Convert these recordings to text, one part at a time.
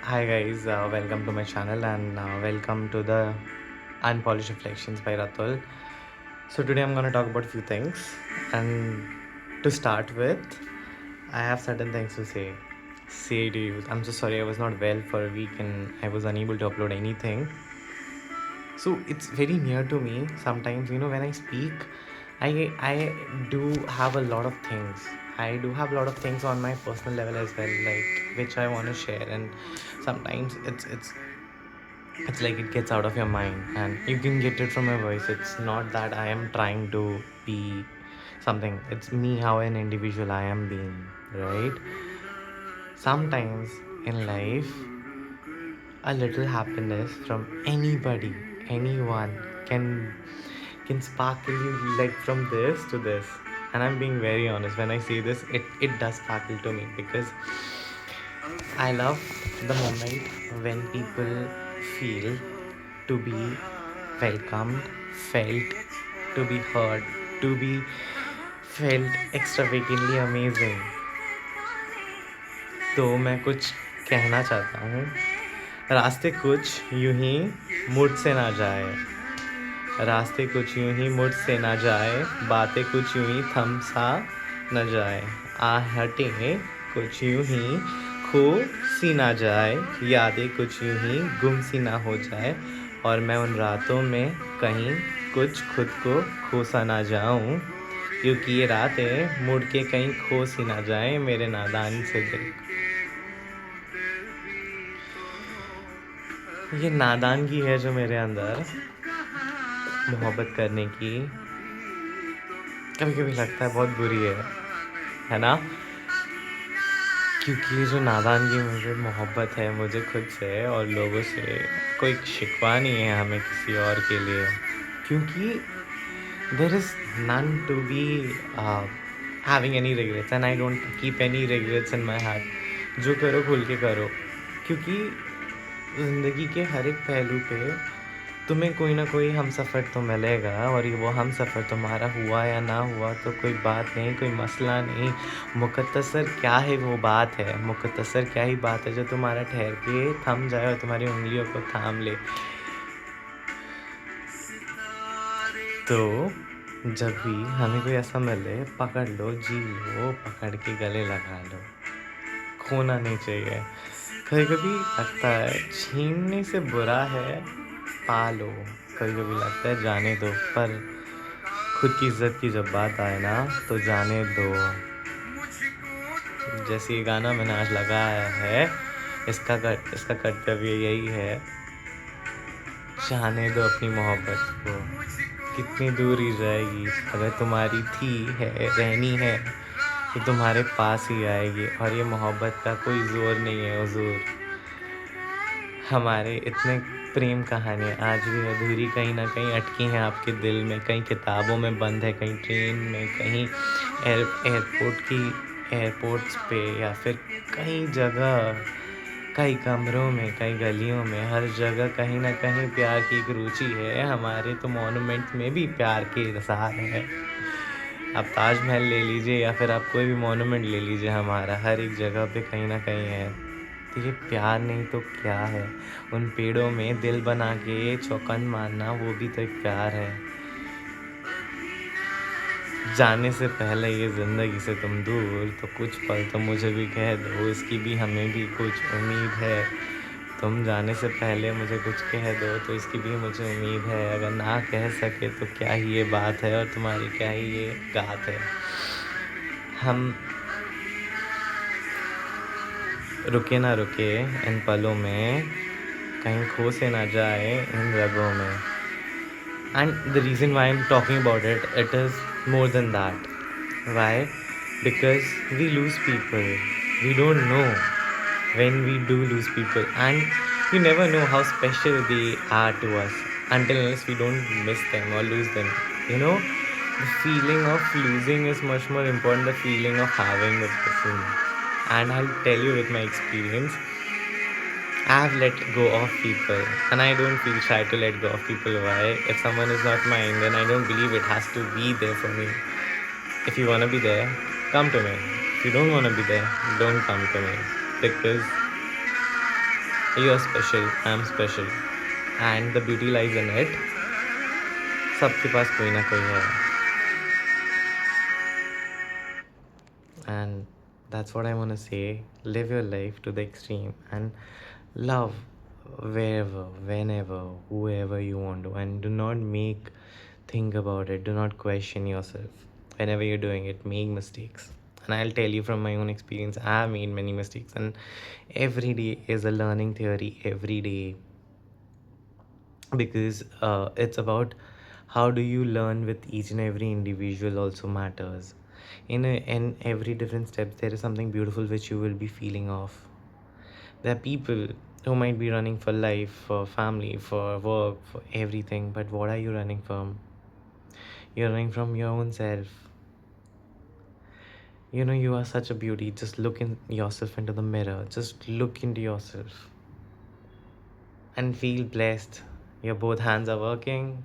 Hi guys, welcome to my channel and welcome to the Unpolished Reflections by Ratul. So today I'm gonna talk about a few things, and to start with, I have certain things to say. Say to you, I'm so sorry I was not well for a week and I was unable to upload anything. So it's very near to me. Sometimes when I speak, I do have a lot of things. I do have a lot of things on my personal level as well, like which I want to share, and sometimes it's like it gets out of your mind and you can get it from my voice. It's not that I am trying to be something, it's me, how an individual I am being, right? Sometimes in life, a little happiness from anybody, anyone, can sparkle you, like from this to this. And I'm being very honest when I say this, it does sparkle to me because I love the moment when people feel to be welcomed, felt to be heard, to be felt extravagantly amazing. तो मैं कुछ कहना चाहता हूँ, रास्ते कुछ यूं ही मुझसे ना जाए, रास्ते कुछ यूं ही मुझसे ना जाए, बातें कुछ यूं ही थम सा न जाए, आहटें कुछ यूं ही खो सी ना जाए, यादें कुछ यूं ही गुम सी ना हो जाए, और मैं उन रातों में कहीं कुछ खुद को खो सा ना जाऊं, क्योंकि ये रातें मुड़ के कहीं खो सी ना जाए मेरे नादान से दिल। ये नादानगी है जो मेरे अंदर मोहब्बत करने की कभी कभी लगता है बहुत बुरी है ना? क्योंकि ये जो नादानगी मुझे मोहब्बत है मुझे खुद से और लोगों से, कोई शिकवा नहीं है हमें किसी और के लिए, क्योंकि there is none to be having any regrets and I don't keep any regrets in my heart. जो करो खुल के करो, क्योंकि ज़िंदगी के हर एक पहलू पे तुम्हें कोई ना कोई हम सफ़र तो मिलेगा, और ये वो हम सफ़र तुम्हारा हुआ या ना हुआ तो कोई बात नहीं, कोई मसला नहीं। मुख्तसर क्या है वो बात है, मुख्तसर क्या ही बात है जो तुम्हारा ठहर के थम जाए और तुम्हारी उंगलियों को थाम ले। तो जब भी हमें कोई ऐसा मिले, पकड़ लो, जी लो, पकड़ के गले लगा लो, खोना नहीं चाहिए। कभी कभी लगता है छीनने से बुरा है पालो, कभी कभी लगता है जाने दो, पर खुद की इज्जत की जब बात आए ना तो जाने दो। जैसे ये गाना मैंने आज लगाया है, इसका कर्तव्य यही है, जाने दो अपनी मोहब्बत को, कितनी दूर ही जाएगी, अगर तुम्हारी थी है रहनी है तो तुम्हारे पास ही आएगी। और ये मोहब्बत का कोई ज़ोर नहीं है हुजूर, हमारे इतने प्रेम कहानियाँ आज भी अधूरी कहीं ना कहीं अटकी हैं आपके दिल में, कहीं किताबों में बंद है, कहीं ट्रेन में, कहीं एयरपोर्ट्स पे, या फिर कई जगह, कई कमरों में, कई गलियों में, हर जगह कहीं ना कहीं प्यार की एक रुचि है। हमारे तो मॉन्यूमेंट में भी प्यार के इज़हार है। आप ताजमहल ले लीजिए या फिर आप कोई भी मॉन्यूमेंट ले लीजिए, हमारा हर एक जगह पे कहीं ना कहीं है। तो ये प्यार नहीं तो क्या है? उन पेड़ों में दिल बना के चौकन मारना, वो भी तो एक प्यार है। जाने से पहले ये ज़िंदगी से तुम दूर, तो कुछ पल तो मुझे भी कह दो, इसकी भी हमें भी कुछ उम्मीद है। तुम जाने से पहले मुझे कुछ कह दो तो इसकी भी मुझे उम्मीद है, अगर ना कह सके तो क्या ही ये बात है, और तुम्हारी क्या ही ये गात है। हम रुके ना रुके इन पलों में, कहीं खो से ना जाए इन रगों में। And the reason why I'm talking about it, it is more than that. Why? Because we lose people. We don't know when we do lose people, and you never know how special they are to us until unless we don't miss them or lose them. The feeling of losing is much more important than the feeling of having the person. And I'll tell you with my experience, I've let go of people, and I don't feel shy to let go of people. Why? If someone is not mine, then I don't believe it has to be there for me. If you wanna be there, come to me. If you don't wanna be there, don't come to me. Because You're special, I'm special, and the beauty lies in it. सबके पास कोई ना कोई है, and that's what I want to say. Live your life to the extreme and love wherever, whenever, whoever you want to, and do not think about it. Do not question yourself. Whenever you're doing it, make mistakes. And I'll tell you from my own experience, I have made many mistakes, and every day is a learning theory. Every day, because it's about how do you learn with each and every individual also matters. In every different step, there is something beautiful which you will be feeling of. There are people who might be running for life, for family, for work, for everything, but what are you running from? You're running from your own self. You know, you are such a beauty. Just look in yourself into the mirror. Just look into yourself and feel blessed. Your both hands are working.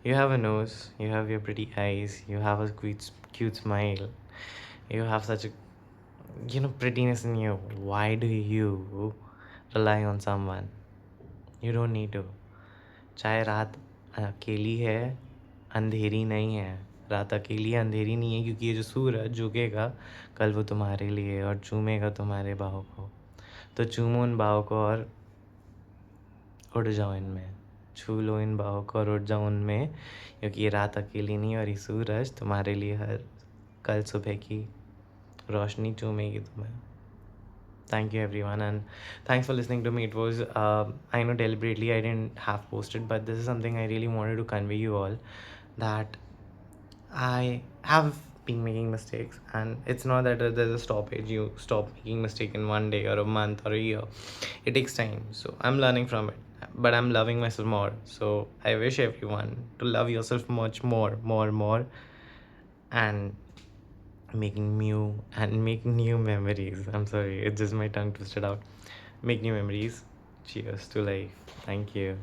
You have a nose. You have your pretty eyes. You have a cute smile. You have such a, prettiness in you. Why do you rely on someone? You don't need to. चाहे रात अकेली है, अंधेरी नहीं है. रात अकेली है, अंधेरी नहीं है, क्योंकि ये जो सूरज झुकेगा कल वो तुम्हारे लिए और चूमेगा तुम्हारे बाहों को. तो चूमो उन बाहों को और उड़ जाओ इनमें. छू लो इन बाहों को और उड़ जाओ उनमें, क्योंकि ये रात अकेली नहीं है और ये सूरज तुम्हारे लिए हर कल सुबह की रोशनी चूमेगी तुम्हें. Thank you, everyone, and thanks for listening to me. It was, I know deliberately I didn't have posted, but this is something I really wanted to convey you all, that I have been making mistakes, and it's not that there's a stoppage. You stop making mistake in one day or a month or a year. It takes time. So I'm learning from it, but I'm loving myself more. So I wish everyone to love yourself much more, and making new memories. I'm sorry, it's just my tongue twisted out. Make new memories. Cheers to life. Thank you.